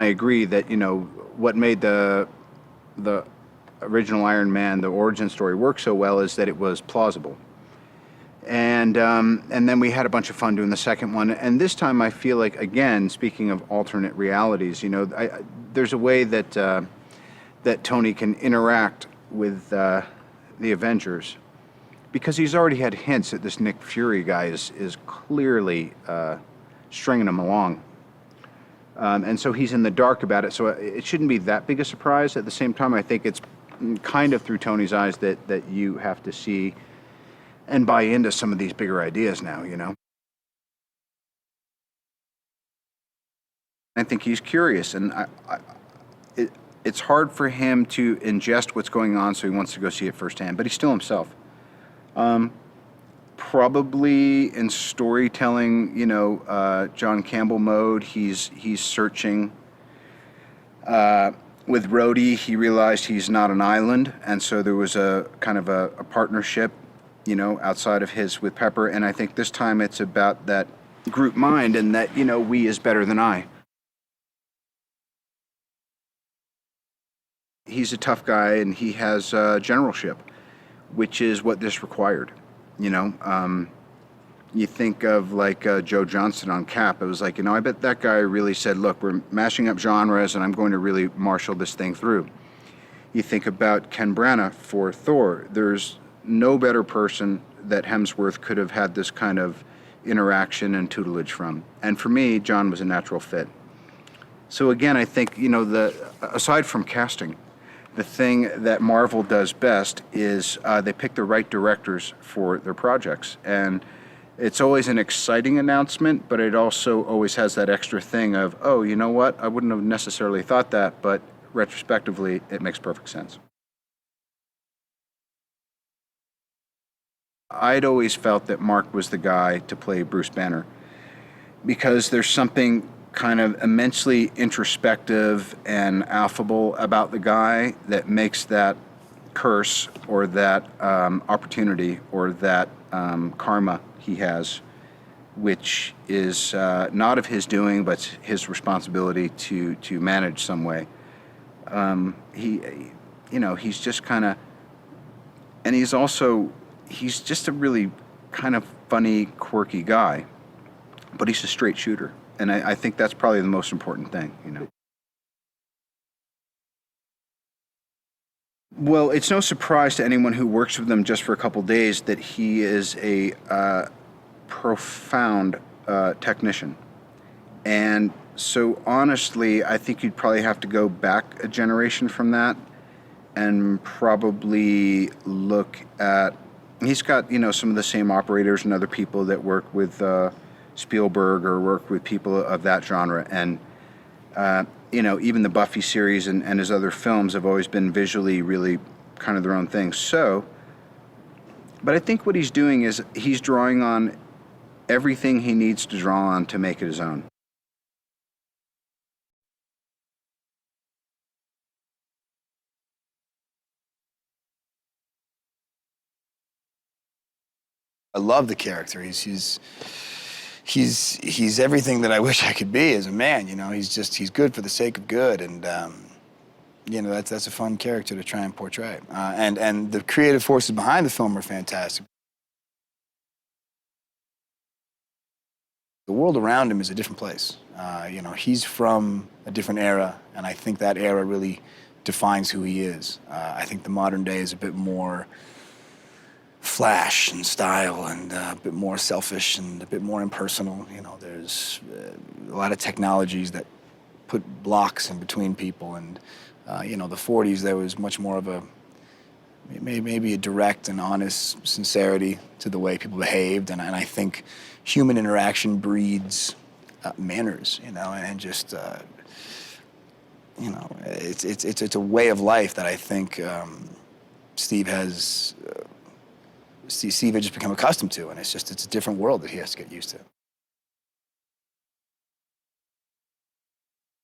I agree that, what made the original Iron Man, the origin story, work so well is that it was plausible. And then we had a bunch of fun doing the second one. And this time I feel like, again, speaking of alternate realities, there's a way that that Tony can interact with the Avengers, because he's already had hints that this Nick Fury guy is clearly stringing him along. And so he's in the dark about it, so it shouldn't be that big a surprise. At the same time, I think it's kind of through Tony's eyes that you have to see and buy into some of these bigger ideas now. I think he's curious, and it's hard for him to ingest what's going on, so he wants to go see it firsthand, but he's still himself. Probably in storytelling, John Campbell mode, he's searching. With Rhodey, he realized he's not an island, and so there was a kind of a partnership, outside of his with Pepper, and I think this time it's about that group mind and that, we is better than I. He's a tough guy, and he has generalship, which is what this required. You think of like Joe Johnston on Cap. It was like, I bet that guy really said, look, we're mashing up genres and I'm going to really marshal this thing through. You think about Ken Branagh for Thor. There's no better person that Hemsworth could have had this kind of interaction and tutelage from. And for me, John was a natural fit. So again, I think, aside from casting, the thing that Marvel does best is they pick the right directors for their projects. And it's always an exciting announcement, but it also always has that extra thing of, oh, you know what? I wouldn't have necessarily thought that, but retrospectively, it makes perfect sense. I'd always felt that Mark was the guy to play Bruce Banner, because there's something kind of immensely introspective and affable about the guy that makes that curse or that opportunity or that karma he has, which is not of his doing, but his responsibility to manage some way. He's just kind of, and he's just a really kind of funny, quirky guy, but he's a straight shooter. And I think that's probably the most important thing. Well, it's no surprise to anyone who works with him just for a couple days that he is a profound technician. And so honestly, I think you'd probably have to go back a generation from that and probably look at, he's got, some of the same operators and other people that work with Spielberg or work with people of that genre. And, even the Buffy series and his other films have always been visually really kind of their own thing. So, but I think what he's doing is he's drawing on everything he needs to draw on to make it his own. I love the character. He's everything that I wish I could be as a man. He's good for the sake of good, and that's a fun character to try and portray. And the creative forces behind the film are fantastic. The world around him is a different place. He's from a different era, and I think that era really defines who he is. I think the modern day is a bit more flash and style and a bit more selfish and a bit more impersonal. There's a lot of technologies that put blocks in between people, and the 40s, there was much more of maybe a direct and honest sincerity to the way people behaved, and I think human interaction breeds manners, and just it's a way of life that I think Steve had just become accustomed to, and it's a different world that he has to get used to.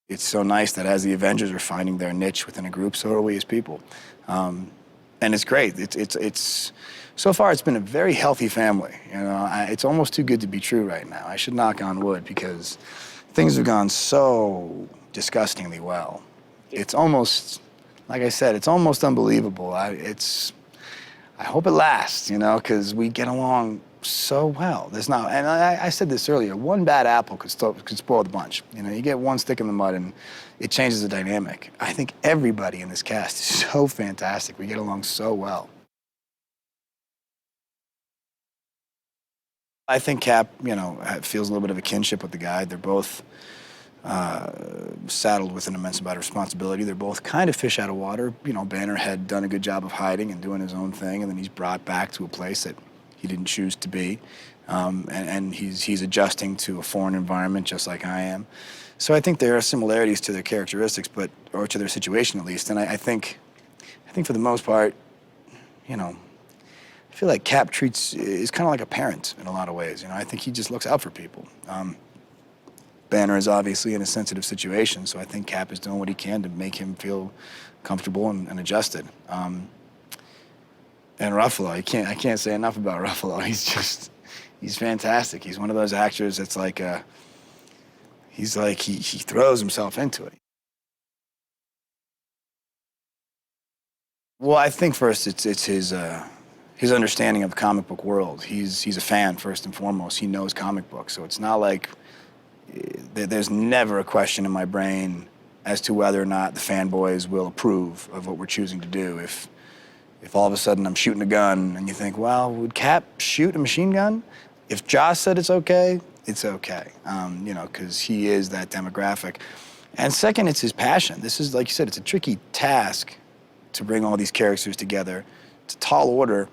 It's so nice that as the Avengers are finding their niche within a group, so are we as people. And it's great. It's so far it's been a very healthy family. It's almost too good to be true right now. I should knock on wood, because things have gone so disgustingly well. It's almost, like I said, it's almost unbelievable. I hope it lasts, because we get along so well. There's not, and I said this earlier, one bad apple could spoil the bunch. You get one stick in the mud and it changes the dynamic. I think everybody in this cast is so fantastic. We get along so well. I think Cap, feels a little bit of a kinship with the guy. They're both saddled with an immense amount of responsibility. They're both kind of fish out of water. Banner had done a good job of hiding and doing his own thing, and then he's brought back to a place that he didn't choose to be. And he's adjusting to a foreign environment just like I am. So I think there are similarities to their characteristics, or to their situation at least. And I think for the most part, I feel like Cap is kind of like a parent in a lot of ways. I think he just looks out for people. Banner is obviously in a sensitive situation, so I think Cap is doing what he can to make him feel comfortable and adjusted. And Ruffalo, I can't say enough about Ruffalo. He's fantastic. He's one of those actors that's like, he throws himself into it. Well, I think first it's his understanding of the comic book world. He's a fan first and foremost. He knows comic books, so it's not like there's never a question in my brain as to whether or not the fanboys will approve of what we're choosing to do. If all of a sudden I'm shooting a gun and you think, well, would Cap shoot a machine gun? If Joss said it's okay, it's okay, because he is that demographic. And second, it's his passion. This is, like you said, it's a tricky task to bring all these characters together. It's a tall order.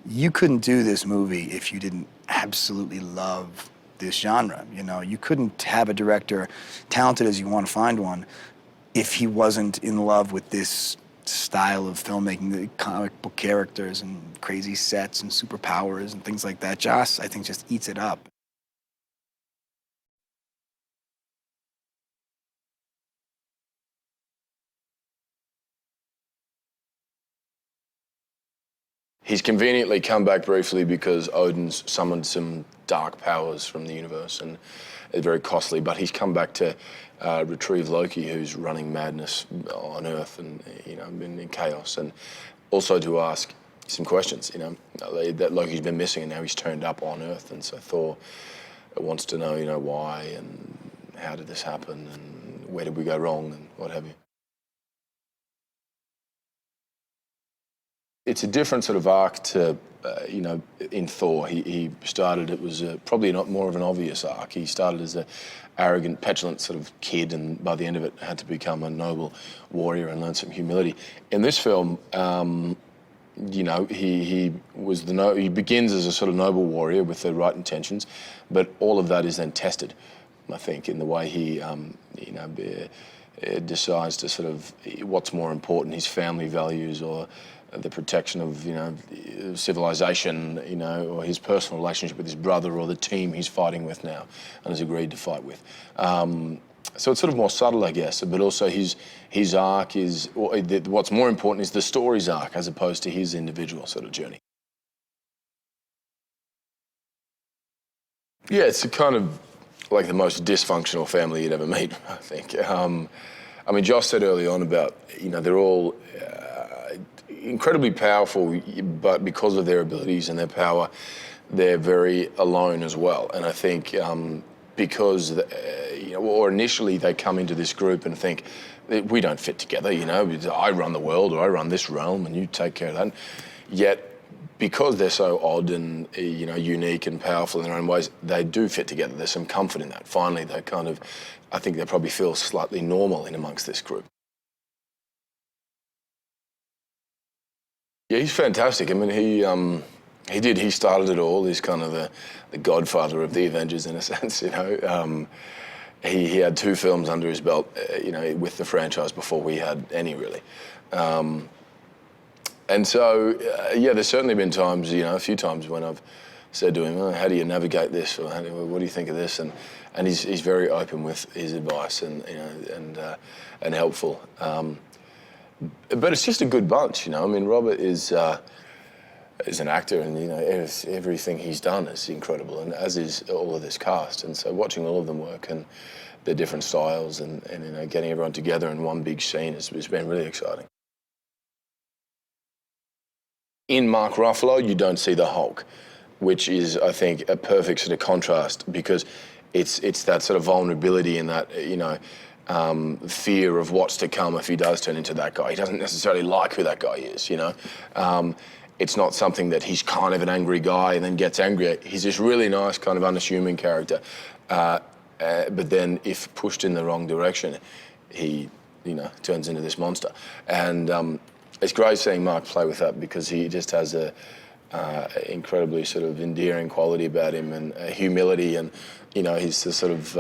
You couldn't do this movie if you didn't absolutely love this genre. You couldn't have a director, talented as you want to find one, if he wasn't in love with this style of filmmaking, the comic book characters and crazy sets and superpowers and things like that. Joss, I think, just eats it up. He's conveniently come back briefly because Odin's summoned some dark powers from the universe, and it's very costly, but he's come back to retrieve Loki, who's running madness on Earth and, in chaos, and also to ask some questions, that Loki's been missing and now he's turned up on Earth, and so Thor wants to know, why and how did this happen and where did we go wrong and what have you. It's a different sort of arc to, in Thor. He started, it was probably not more of an obvious arc. He started as an arrogant, petulant sort of kid, and by the end of it had to become a noble warrior and learn some humility. In this film, he begins as a sort of noble warrior with the right intentions, but all of that is then tested, I think, in the way he, decides to sort of what's more important, his family values or the protection of, civilization, or his personal relationship with his brother or the team he's fighting with now and has agreed to fight with. So it's sort of more subtle, I guess, but also his arc is, what's more important is the story's arc as opposed to his individual sort of journey. Yeah, it's a kind of like the most dysfunctional family you'd ever meet, I think. Josh said early on about, they're all incredibly powerful, but because of their abilities and their power, they're very alone as well. And I think because, or initially they come into this group and think, we don't fit together, I run the world or I run this realm and you take care of that. Yet, because they're so odd and, unique and powerful in their own ways, they do fit together. There's some comfort in that. Finally, they kind of, I think they probably feel slightly normal in amongst this group. Yeah, he's fantastic. He started it all. He's kind of the godfather of the Avengers in a sense, He had 2 films under his belt, with the franchise before we had any, really. And so, there's certainly been times, a few times when I've said to him, how do you navigate this? Or what do you think of this? And he's very open with his advice and helpful. But it's just a good bunch, Robert is an actor, and everything he's done is incredible, and as is all of this cast. And so watching all of them work, and the different styles and getting everyone together in one big scene has been really exciting. In Mark Ruffalo, you don't see the Hulk, which is, I think, a perfect sort of contrast, because it's that sort of vulnerability and that, fear of what's to come if he does turn into that guy. He doesn't necessarily like who that guy is, It's not something that he's kind of an angry guy and then gets angrier. He's this really nice kind of unassuming character. But then if pushed in the wrong direction, he, turns into this monster. And it's great seeing Mark play with that, because he just has a incredibly sort of endearing quality about him, and humility, and, he's the sort of,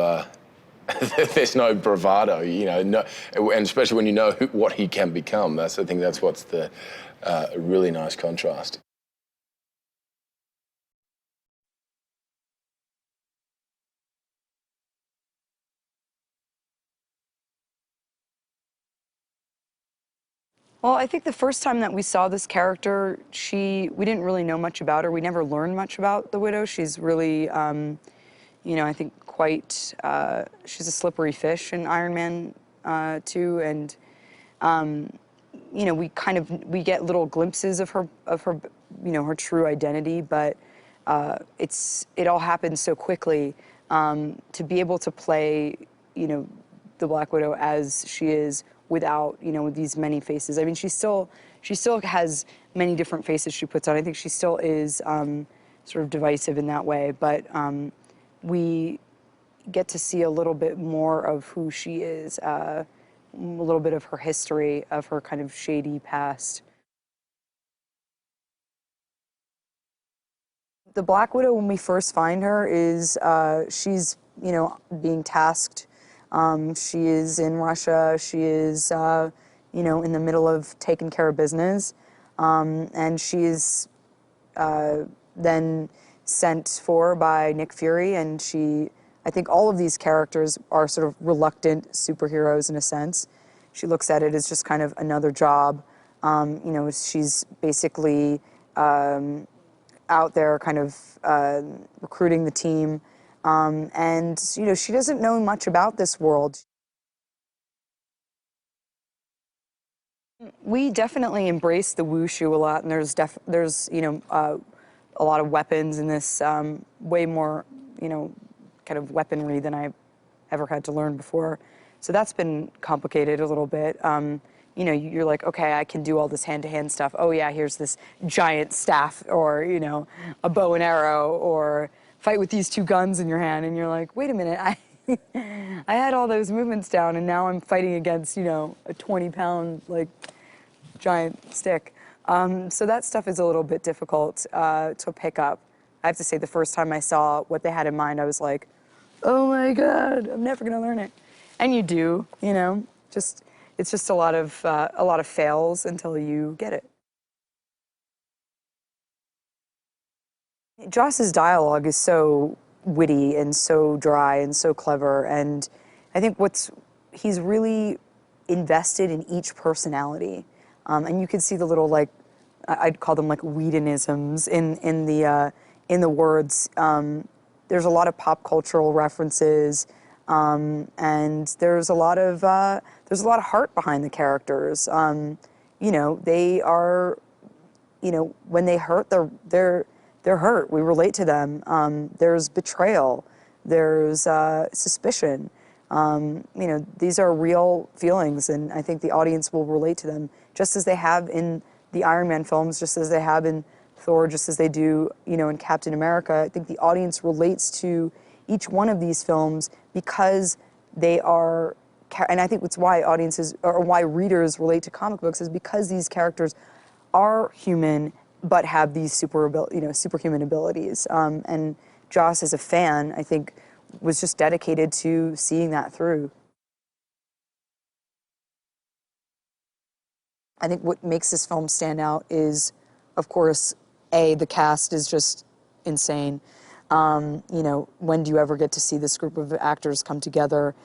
there's no bravado, and especially when you know what he can become. I think that's what's the really nice contrast. Well, I think the first time that we saw this character, we didn't really know much about her. We never learned much about the Widow. She's really, I think she's a slippery fish in Iron Man 2, and we get little glimpses of her, her true identity, but it all happens so quickly. To be able to play, the Black Widow as she is, without, with these many faces. I mean, she still has many different faces she puts on. I think she still is sort of divisive in that way, but we get to see a little bit more of who she is, a little bit of her history, of her kind of shady past. The Black Widow, when we first find her, is she's, being tasked. She is in Russia. She is, in the middle of taking care of business. And she is then sent for by Nick Fury. And I think all of these characters are sort of reluctant superheroes in a sense. She looks at it as just kind of another job. She's basically out there kind of recruiting the team. And, she doesn't know much about this world. We definitely embrace the wushu a lot, and there's a lot of weapons in this, way more, kind of weaponry than I've ever had to learn before. So that's been complicated a little bit. You're like, okay, I can do all this hand-to-hand stuff. Oh yeah, here's this giant staff, or, a bow and arrow, or fight with these two guns in your hand, and you're like, wait a minute, I had all those movements down, and now I'm fighting against, a 20-pound, giant stick. So that stuff is a little bit difficult to pick up. I have to say, the first time I saw what they had in mind, I was like, oh my God, I'm never gonna learn it. And you do, it's just a lot of fails until you get it. Joss's dialogue is so witty and so dry and so clever, and I think he's really invested in each personality, and you can see the little I'd call them Whedonisms in the words. There's a lot of pop cultural references, and there's a lot of heart behind the characters. They are, when they hurt, they're hurt. We relate to them. There's betrayal. There's suspicion. These are real feelings, and I think the audience will relate to them, just as they have in the Iron Man films, just as they have in Thor, just as they do, in Captain America. I think the audience relates to each one of these films because they are, and I think it's why audiences, or why readers relate to comic books, is because these characters are human, but have these superhuman abilities. And Joss, as a fan, I think, was just dedicated to seeing that through. I think what makes this film stand out is, of course, the cast is just insane. When do you ever get to see this group of actors come together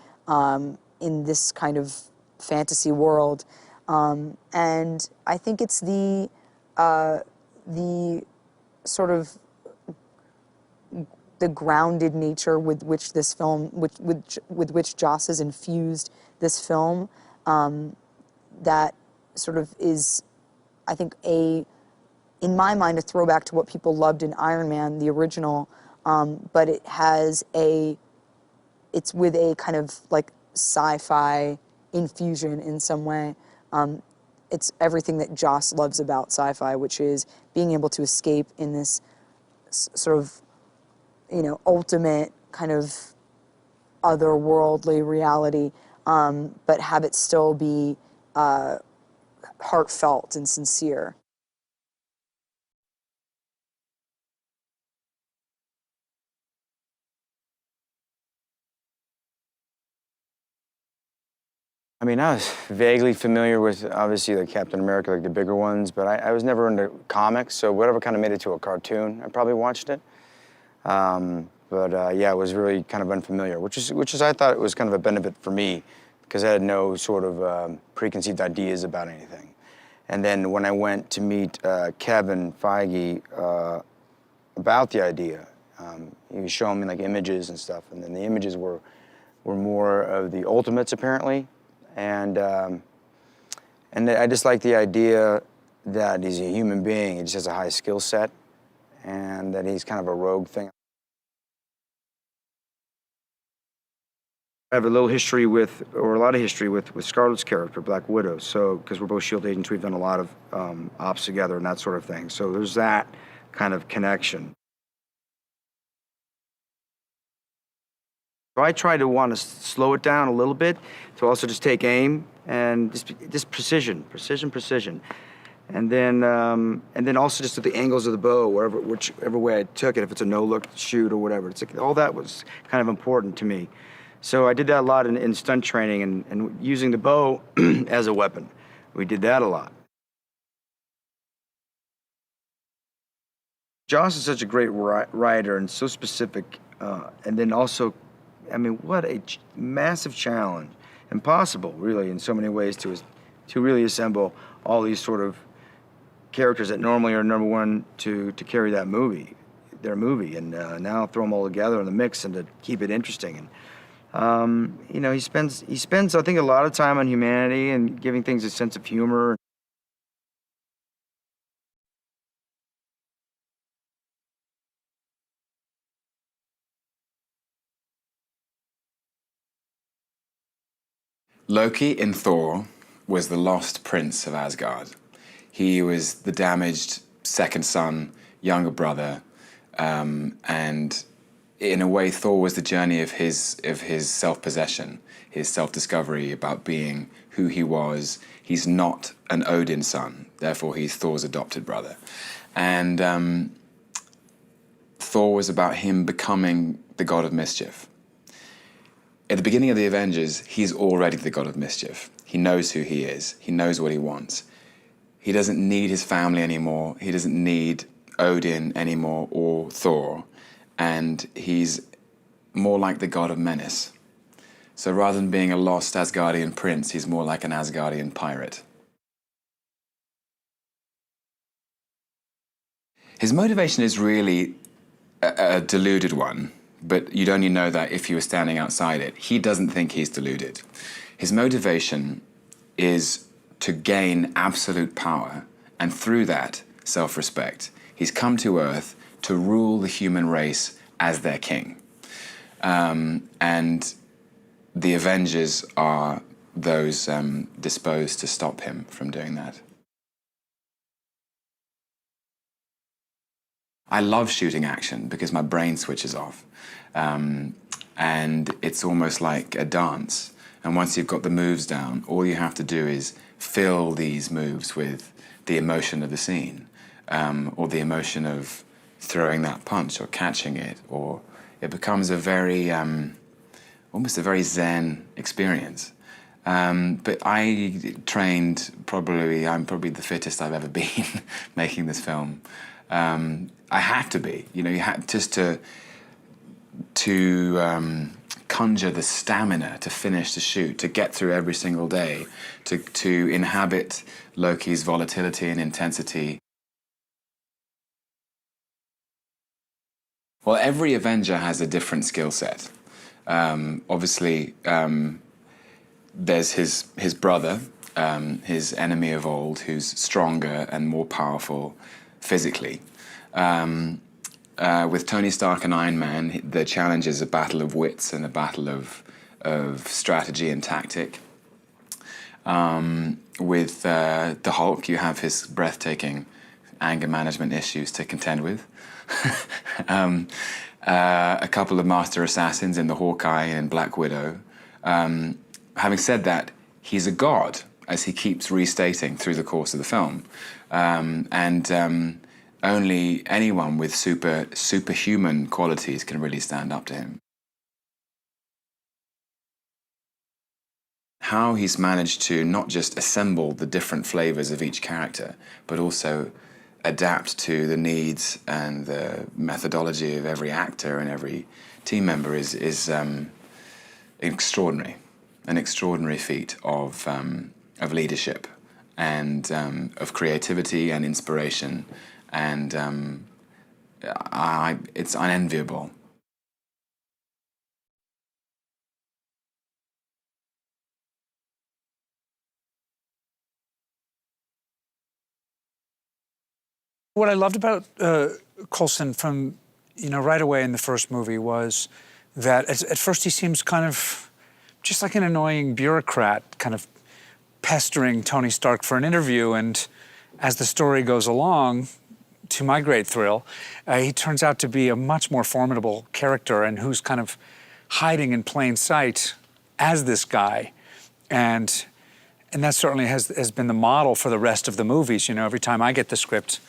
in this kind of fantasy world? And I think it's the sort of the grounded nature with which this film, with which Joss has infused this film, that sort of is, I think, in my mind, a throwback to what people loved in Iron Man, the original, but it's with a kind of like sci-fi infusion in some way. It's everything that Joss loves about sci-fi, which is being able to escape in this sort of, ultimate kind of otherworldly reality, but have it still be heartfelt and sincere. I mean, I was vaguely familiar with, obviously, like Captain America, like the bigger ones, but I was never into comics, so whatever kind of made it to a cartoon, I probably watched it. Yeah, it was really kind of unfamiliar, which is I thought it was kind of a benefit for me, because I had no sort of preconceived ideas about anything. And then when I went to meet Kevin Feige about the idea, he was showing me like images and stuff, and then the images were more of the Ultimates, apparently. And I just like the idea that he's a human being, he just has a high skill set, and that he's kind of a rogue thing. I have a little history with, or a lot of history with Scarlett's character, Black Widow. So, because we're both S.H.I.E.L.D. agents, we've done a lot of ops together and that sort of thing. So there's that kind of connection. So I try to want to slow it down a little bit, to also just take aim and just precision. And then also just at the angles of the bow, whichever way I took it, if it's a no-look shoot or whatever. It's like all that was kind of important to me. So I did that a lot in stunt training and using the bow as a weapon. We did that a lot. Joss is such a great writer and so specific, and then also, I mean, what a massive challenge. Impossible, really, in so many ways, to really assemble all these sort of characters that normally are number one to carry their movie, and now throw them all together in the mix and to keep it interesting. And he spends I think a lot of time on humanity and giving things a sense of humor. Loki in Thor was the lost prince of Asgard. He was the damaged second son, younger brother, and in a way, Thor was the journey of his self-possession, his self-discovery about being who he was. He's not an Odin son, therefore he's Thor's adopted brother. And Thor was about him becoming the god of mischief. At the beginning of the Avengers, he's already the god of mischief. He knows who he is. He knows what he wants. He doesn't need his family anymore. He doesn't need Odin anymore or Thor. And he's more like the god of menace. So rather than being a lost Asgardian prince, he's more like an Asgardian pirate. His motivation is really a deluded one, but you'd only know that if you were standing outside it. He doesn't think he's deluded. His motivation is to gain absolute power, and through that, self-respect. He's come to Earth to rule the human race as their king. And the Avengers are those disposed to stop him from doing that. I love shooting action because my brain switches off. And it's almost like a dance. And once you've got the moves down, all you have to do is fill these moves with the emotion of the scene, or the emotion of throwing that punch or catching it, or it becomes a very, almost a very Zen experience. But I trained I'm probably the fittest I've ever been making this film. I had to be, you had just to conjure the stamina to finish the shoot, to get through every single day, to inhabit Loki's volatility and intensity. Well, every Avenger has a different skill set. Obviously, there's his brother, his enemy of old, who's stronger and more powerful physically. With Tony Stark and Iron Man, the challenge is a battle of wits and a battle of strategy and tactic. With the Hulk, you have his breathtaking anger management issues to contend with. A couple of master assassins in the Hawkeye and Black Widow. Having said that, he's a god, as he keeps restating through the course of the film. Only anyone with superhuman qualities can really stand up to him. How he's managed to not just assemble the different flavors of each character, but also adapt to the needs and the methodology of every actor and every team member is extraordinary. An extraordinary feat of leadership and of creativity and inspiration, and it's unenviable. What I loved about Coulson from, right away in the first movie was that at first he seems kind of just like an annoying bureaucrat, kind of pestering Tony Stark for an interview. And as the story goes along, to my great thrill, he turns out to be a much more formidable character and who's kind of hiding in plain sight as this guy. And that certainly has been the model for the rest of the movies. Every time I get the script,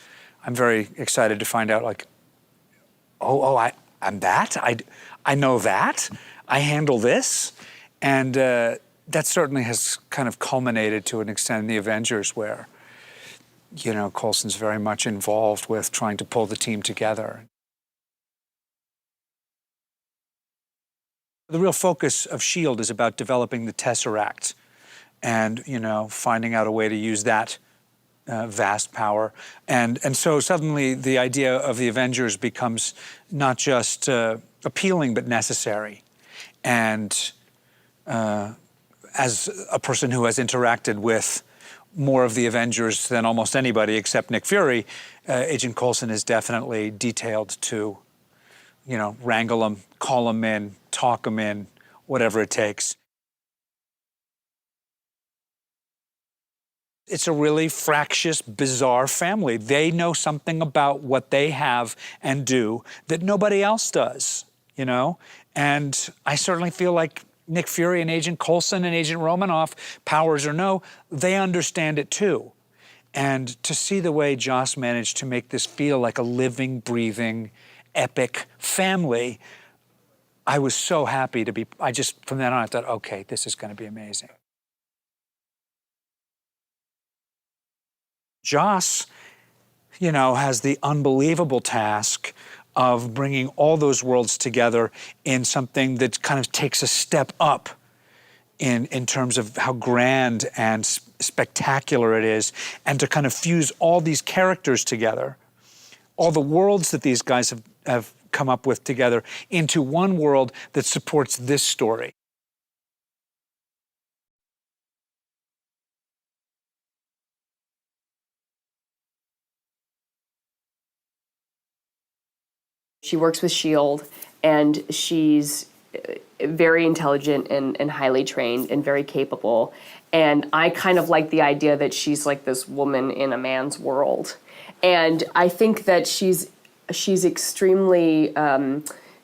I'm very excited to find out, like, I'm that? I know that? I handle this? And that certainly has kind of culminated to an extent in the Avengers, where, Coulson's very much involved with trying to pull the team together. The real focus of S.H.I.E.L.D. is about developing the Tesseract and, finding out a way to use that vast power. And so suddenly the idea of the Avengers becomes not just appealing, but necessary. And as a person who has interacted with more of the Avengers than almost anybody except Nick Fury, Agent Coulson is definitely detailed to, wrangle them, call them in, talk them in, whatever it takes. It's a really fractious, bizarre family. They know something about what they have and do that nobody else does, And I certainly feel like Nick Fury and Agent Coulson and Agent Romanoff, powers or no, they understand it too. And to see the way Joss managed to make this feel like a living, breathing, epic family, I was so happy to be, from then on, I thought, okay, this is going to be amazing. Joss, has the unbelievable task of bringing all those worlds together in something that kind of takes a step up in terms of how grand and spectacular it is, and to kind of fuse all these characters together, all the worlds that these guys have come up with together into one world that supports this story. She works with S.H.I.E.L.D., and she's very intelligent and highly trained and very capable. And I kind of like the idea that she's like this woman in a man's world. And I think that she's extremely,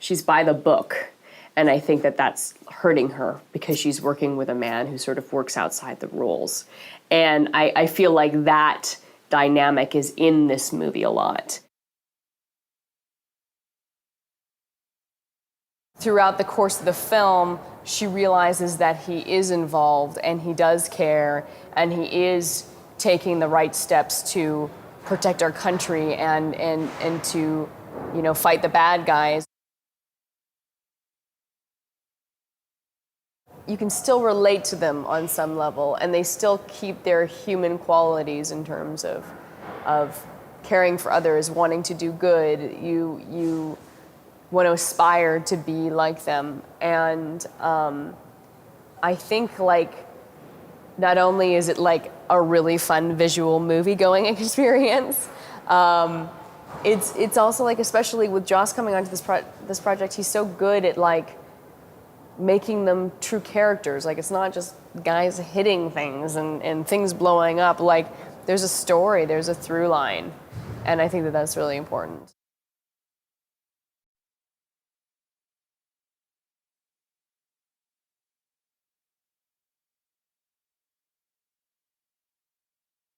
she's by the book. And I think that that's hurting her because she's working with a man who sort of works outside the rules. And I feel like that dynamic is in this movie a lot. Throughout the course of the film, she realizes that he is involved and he does care and he is taking the right steps to protect our country and to, fight the bad guys. You can still relate to them on some level, and they still keep their human qualities in terms of caring for others, wanting to do good. want to aspire to be like them. And I think like not only is it like a really fun visual movie going experience, it's also like, especially with Joss coming onto this project, he's so good at like making them true characters. Like it's not just guys hitting things and things blowing up. Like there's a story, there's a through line, and I think that that's really important.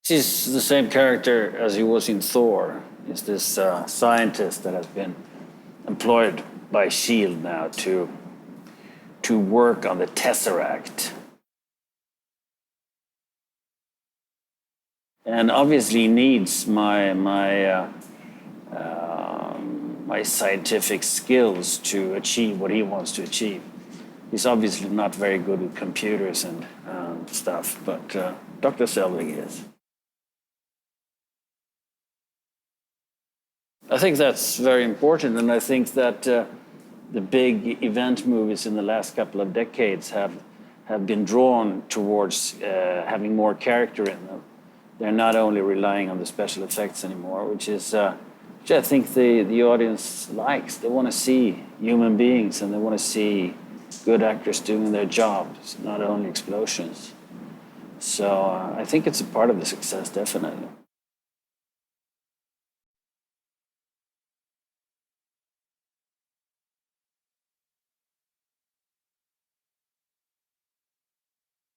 He's the same character as he was in Thor. He's this scientist that has been employed by S.H.I.E.L.D. now to work on the Tesseract. And obviously needs my scientific skills to achieve what he wants to achieve. He's obviously not very good with computers and stuff, but Dr. Selvig is. I think that's very important, and I think that the big event movies in the last couple of decades have been drawn towards having more character in them. They're not only relying on the special effects anymore, which I think the audience likes. They want to see human beings, and they want to see good actors doing their jobs, not only explosions. So I think it's a part of the success, definitely.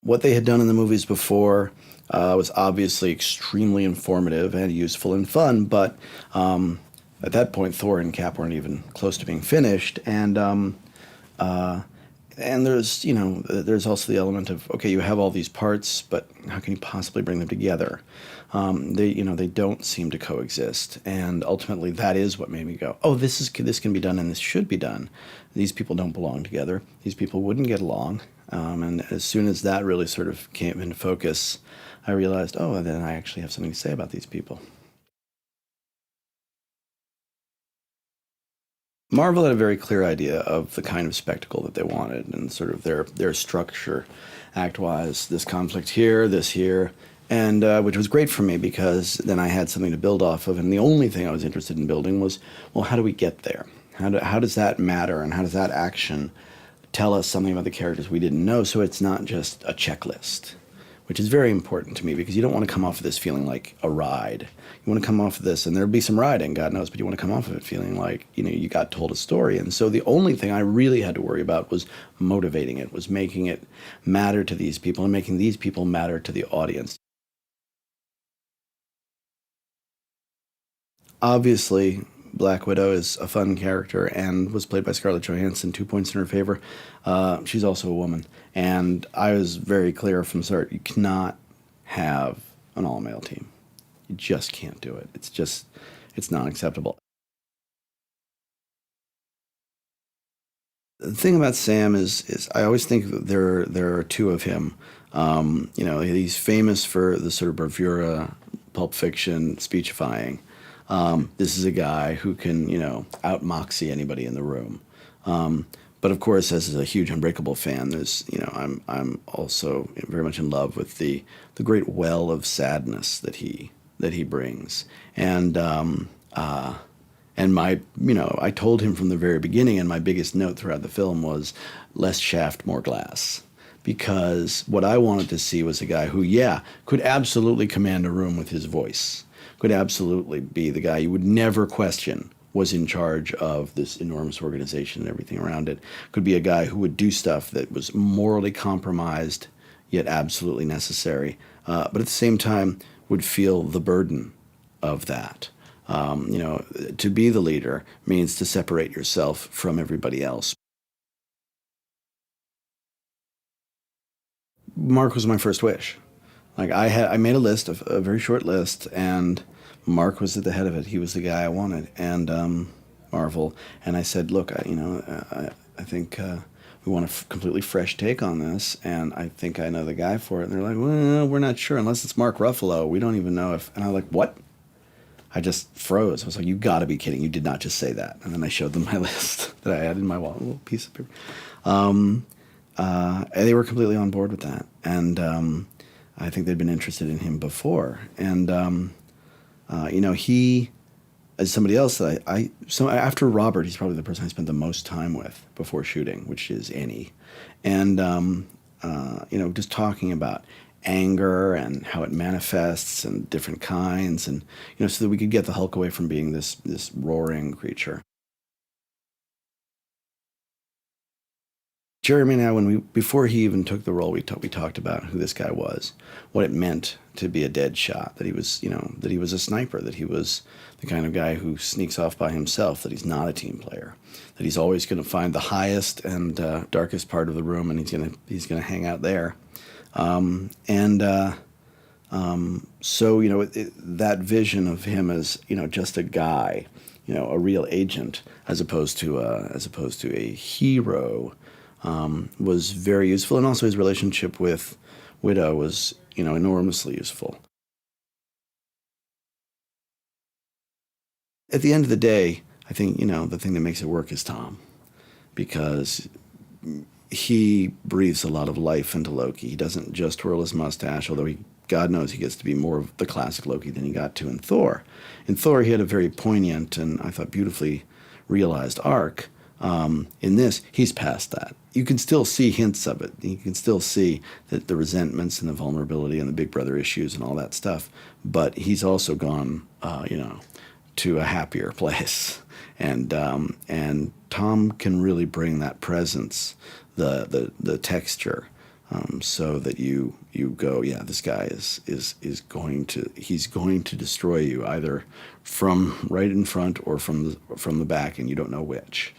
What they had done in the movies before was obviously extremely informative and useful and fun, but at that point, Thor and Cap weren't even close to being finished, and there's there's also the element of, okay, you have all these parts, but how can you possibly bring them together? They don't seem to coexist, and ultimately that is what made me go, oh, this can be done and this should be done. These people don't belong together. These people wouldn't get along. And as soon as that really sort of came into focus, I realized, oh, then I actually have something to say about these people. Marvel had a very clear idea of the kind of spectacle that they wanted and sort of their structure, act-wise, this conflict here, this here, and which was great for me because then I had something to build off of, and the only thing I was interested in building was, well, how do we get there? How does that matter, and how does that action tell us something about the characters we didn't know, so it's not just a checklist, which is very important to me because you don't want to come off of this feeling like a ride. You want to come off of this, and there'll be some riding, God knows, but you want to come off of it feeling like, you got told a story. And so the only thing I really had to worry about was motivating it, was making it matter to these people and making these people matter to the audience. Obviously, Black Widow is a fun character and was played by Scarlett Johansson, 2 points in her favor. She's also a woman. And I was very clear from the start, you cannot have an all-male team. You just can't do it. It's not acceptable. The thing about Sam is I always think that there are two of him. He's famous for the sort of bravura, Pulp Fiction, speechifying. This is a guy who can, out-moxie anybody in the room. But of course, as a huge Unbreakable fan, I'm also very much in love with the great well of sadness that he brings. And I told him from the very beginning, and my biggest note throughout the film was less shaft, more glass. Because what I wanted to see was a guy who, could absolutely command a room with his voice. Could absolutely be the guy you would never question was in charge of this enormous organization and everything around it. Could be a guy who would do stuff that was morally compromised, yet absolutely necessary, but at the same time would feel the burden of that. To be the leader means to separate yourself from everybody else. Mark was my first wish. I made a very short list, and Mark was at the head of it. He was the guy I wanted, and Marvel. And I said, look, I think we want a completely fresh take on this, and I think I know the guy for it. And they're like, well, we're not sure unless it's Mark Ruffalo. We don't even know if. And I'm like, what? I just froze. I was like, "You got to be kidding! You did not just say that." And then I showed them my list that I had in my wallet, a little piece of paper. And they were completely on board with that, and I think they'd been interested in him before. And he, as somebody else that so after Robert, he's probably the person I spent the most time with before shooting, which is Annie, and just talking about anger and how it manifests and different kinds, and so that we could get the Hulk away from being this roaring creature. Jeremy and I, before he even took the role, we talked about who this guy was, what it meant to be a dead shot, that he was a sniper, that he was the kind of guy who sneaks off by himself, that he's not a team player, that he's always going to find the highest and darkest part of the room, and he's gonna hang out there. So that vision of him as just a guy, a real agent, as opposed to a hero. Was very useful, and also his relationship with Widow was, enormously useful. At the end of the day, I think, the thing that makes it work is Tom, because he breathes a lot of life into Loki. He doesn't just twirl his mustache, although God knows he gets to be more of the classic Loki than he got to in Thor. In Thor, he had a very poignant and I thought beautifully realized arc. In this, he's past that. You can still see hints of it. You can still see that the resentments and the vulnerability and the big brother issues and all that stuff. But he's also gone, to a happier place. And Tom can really bring that presence, the texture, so that you go, yeah, this guy is going to destroy you either from right in front or from the back, and you don't know which.